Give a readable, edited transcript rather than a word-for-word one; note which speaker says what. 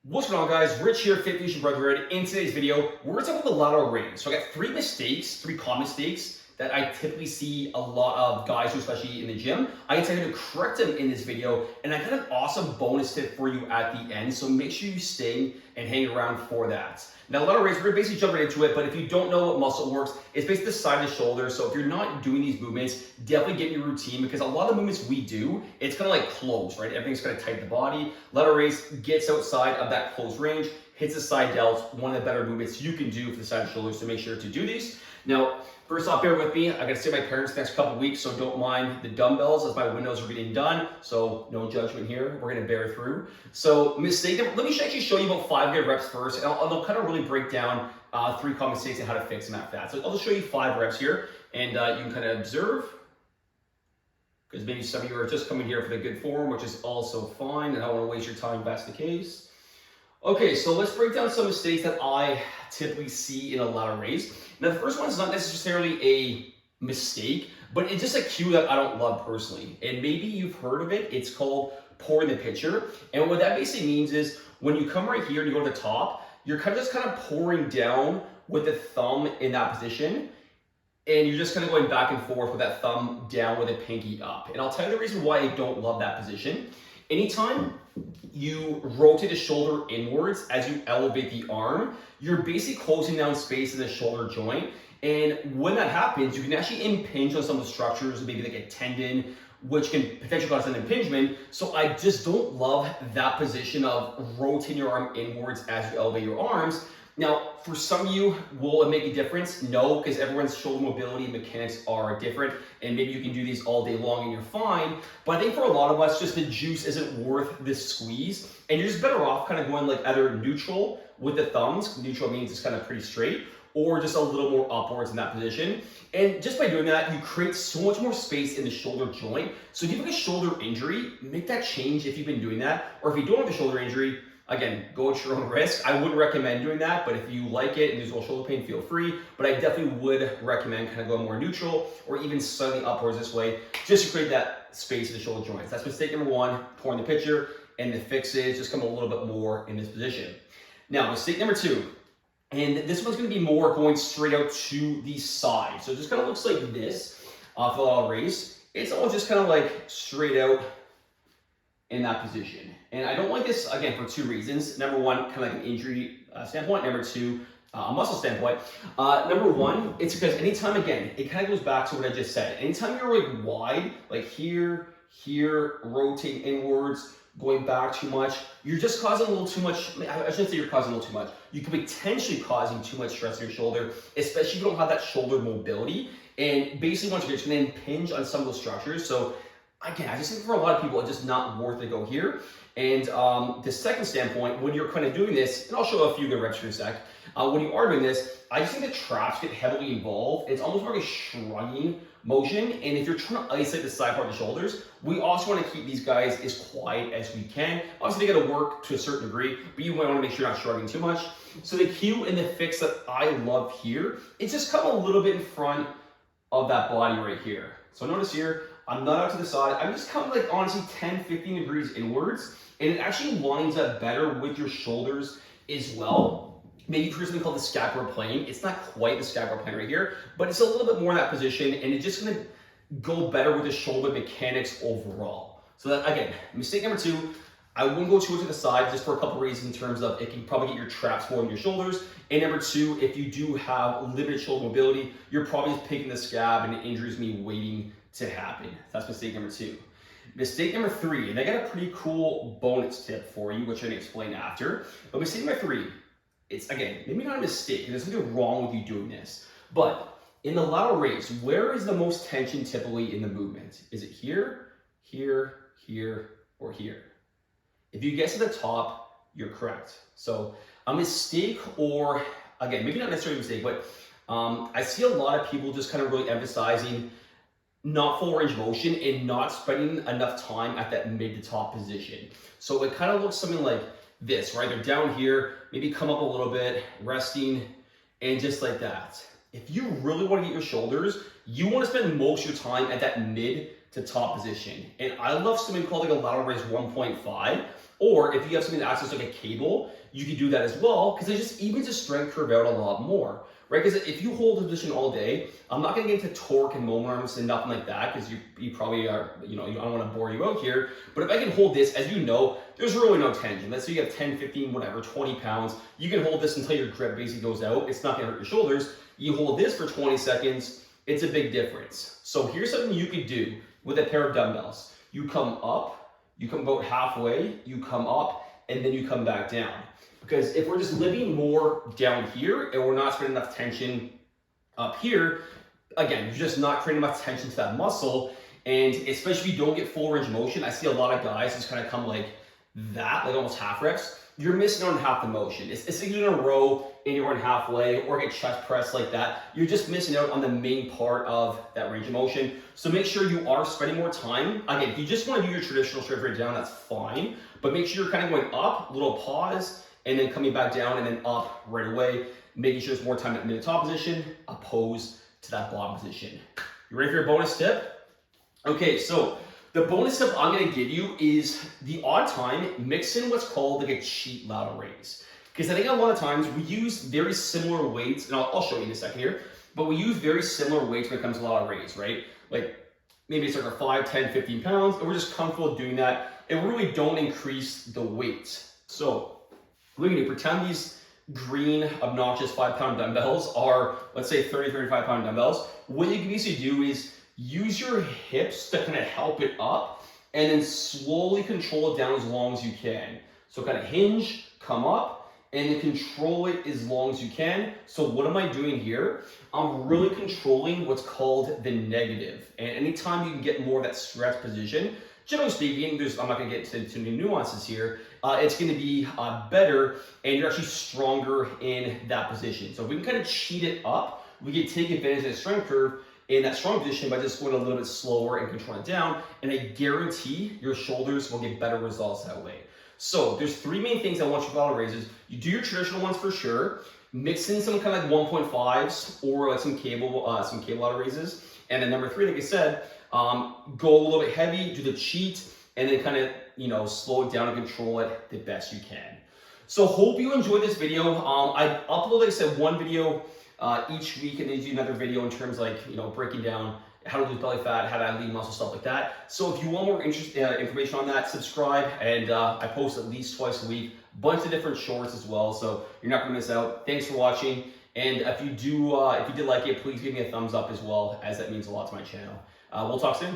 Speaker 1: What's going on, guys? Rich here, Fit Fusion Brotherhood. In today's video, we're going to talk about the lateral raise. So I got three common mistakes that I typically see a lot of guys do, especially in the gym. I intend to correct them in this video, and I got an awesome bonus tip for you at the end. So make sure you stay and hang around for that. Now, lateral raise, we're going to basically jump right into it, but if you don't know what muscle works, it's basically the side of the shoulder. So if you're not doing these movements, definitely get in your routine, because a lot of the movements we do, it's kind of like close, right? Everything's kind of tight in the body. Lateral raise gets outside of that close range, hits the side delts, one of the better movements you can do for the side of the shoulders, so make sure to do these. Now, first off, bear with me. I gotta see my parents the next couple weeks, so don't mind the dumbbells as my windows are getting done. So no judgment here. We're gonna bear through. So mistake number, let me actually show you about 5 good reps first, and I'll kind of really break down 3 common mistakes and how to fix them after that. So I'll just show you 5 reps here, and you can kind of observe, because maybe some of you are just coming here for the good form, which is also fine, and I don't want to waste your time if that's the case. Okay, so let's break down some mistakes that I typically see in a lateral raise. Now, the first one is not necessarily a mistake, but it's just a cue that I don't love personally. And maybe you've heard of it. It's called pouring the pitcher. And what that basically means is when you come right here and you go to the top, you're kind of pouring down with the thumb in that position. And you're just kind of going back and forth with that thumb down with the pinky up. And I'll tell you the reason why I don't love that position. Anytime you rotate the shoulder inwards as you elevate the arm, you're basically closing down space in the shoulder joint. And when that happens, you can actually impinge on some of the structures, maybe like a tendon, which can potentially cause an impingement. So I just don't love that position of rotating your arm inwards as you elevate your arms. Now, for some of you, will it make a difference? No, because everyone's shoulder mobility and mechanics are different, and maybe you can do these all day long and you're fine. But I think for a lot of us, just the juice isn't worth this squeeze, and you're just better off kind of going like either neutral with the thumbs. Neutral means it's kind of pretty straight, or just a little more upwards in that position. And just by doing that, you create so much more space in the shoulder joint. So if you have like a shoulder injury, make that change if you've been doing that. Or if you don't have a shoulder injury, again, go at your own risk. I wouldn't recommend doing that, but if you like it and there's no shoulder pain, feel free. But I definitely would recommend kind of going more neutral or even slightly upwards this way, just to create that space in the shoulder joints. That's mistake number 1, pouring the pitcher, and the fix is just come a little bit more in this position. Now, mistake number 2, and this one's gonna be more going straight out to the side. So it just kind of looks like this for the lateral raise. It's all just kind of like straight out in that position. And I don't like this, again, for 2 reasons. Number 1, kind of like an injury standpoint. Number 2, a muscle standpoint. Number 1, it's because anytime, again, it kind of goes back to what I just said. Anytime you're like wide, like here, rotating inwards, going back too much, you're just causing a little too much. I shouldn't say you're causing a little too much. You could be potentially causing too much stress on your shoulder, especially if you don't have that shoulder mobility. And basically, once you're just going to impinge on some of those structures. So again, I just think for a lot of people, it's just not worth it to go here. And the second standpoint, when you're kind of doing this, and I'll show a few good reps in a sec, when you are doing this, I just think the traps get heavily involved. It's almost like a shrugging motion. And if you're trying to isolate the side part of the shoulders, we also want to keep these guys as quiet as we can. Obviously, they got to work to a certain degree, but you might want to make sure you're not shrugging too much. So the cue and the fix that I love here is just come a little bit in front of that body right here. So notice here, I'm not out to the side. I'm just coming like honestly 10, 15 degrees inwards, and it actually lines up better with your shoulders as well. Maybe for something called the scapular plane. It's not quite the scapular plane right here, but it's a little bit more in that position, and it's just gonna go better with the shoulder mechanics overall. So that, again, mistake number 2, I wouldn't go too much to the side just for a couple reasons in terms of it can probably get your traps forward in your shoulders. And number 2, if you do have limited shoulder mobility, you're probably just picking the scab and the injury is gonna be waiting to happen. That's mistake number 2. Mistake number 3, and I got a pretty cool bonus tip for you, which I'm gonna explain after. But mistake number 3, it's again, maybe not a mistake, there's something wrong with you doing this. But in the lateral raise, where is the most tension typically in the movement? Is it here, here, here, or here? If you guess at the top, you're correct. So a mistake, or again, maybe not necessarily a mistake, but I see a lot of people just kind of really emphasizing not full range motion and not spending enough time at that mid to top position. So it kind of looks something like this, right? They're down here, maybe come up a little bit, resting, and just like that. If you really want to get your shoulders, you want to spend most of your time at that mid to top position. And I love something called like a lateral raise 1.5. Or if you have something that acts as like a cable, you can do that as well, because it just evens the strength curve out a lot more, right? Because if you hold a position all day, I'm not going to get into torque and moments and nothing like that, because you probably are, I don't want to bore you out here. But if I can hold this, as you know, there's really no tension. Let's say you have 10, 15, whatever, 20 pounds. You can hold this until your grip basically goes out. It's not going to hurt your shoulders. You hold this for 20 seconds. It's a big difference. So here's something you could do with a pair of dumbbells. You come up, you come about halfway, you come up, and then you come back down. Because if we're just living more down here and we're not spending enough tension up here, again, you're just not creating enough tension to that muscle. And especially if you don't get full range of motion, I see a lot of guys just kind of come like that, like almost half reps. You're missing out on half the motion. It's like you're in a row and you're running halfway, or get chest press like that. You're just missing out on the main part of that range of motion. So make sure you are spending more time. Again, if you just want to do your traditional straight right down, that's fine. But make sure you're kind of going up, little pause, and then coming back down and then up right away, making sure there's more time at top position opposed to that bottom position. You ready for your bonus tip? Okay, so the bonus tip I'm going to give you is the odd time mix in what's called like a cheat lateral raise. Because I think a lot of times we use very similar weights, and I'll show you in a second here, but we use very similar weights when it comes to lateral raise, right? Like maybe it's like 5, 10, 15 pounds, and we're just comfortable doing that, and we really don't increase the weight. So we're going to pretend these green, obnoxious 5-pound dumbbells are, let's say 30, 35-pound dumbbells. What you can basically do is use your hips to kind of help it up and then slowly control it down as long as you can. So kind of hinge, come up, and then control it as long as you can. So what am I doing here? I'm really controlling what's called the negative. And anytime you can get more of that stretch position, generally speaking, I'm not going to get into any nuances here. It's going to be better, and you're actually stronger in that position. So if we can kind of cheat it up, we can take advantage of the strength curve in that strong position by just going a little bit slower and controlling it down. And I guarantee your shoulders will get better results that way. So there's 3 main things I want you to lateral raises. You do your traditional ones for sure. Mix in some kind of like 1.5s or like some cable lateral raises. And then number 3, like I said, go a little bit heavy, do the cheat, and then kind of, slow it down and control it the best you can. So hope you enjoyed this video. I upload, like I said, 1 video each week, and then do another video in terms like, breaking down how to lose belly fat, how to lean muscle, stuff like that. So if you want more information on that, subscribe, and I post at least twice a week, bunch of different shorts as well, so you're not gonna miss out. Thanks for watching, and if you did like it, please give me a thumbs up as well, as that means a lot to my channel. We'll talk soon.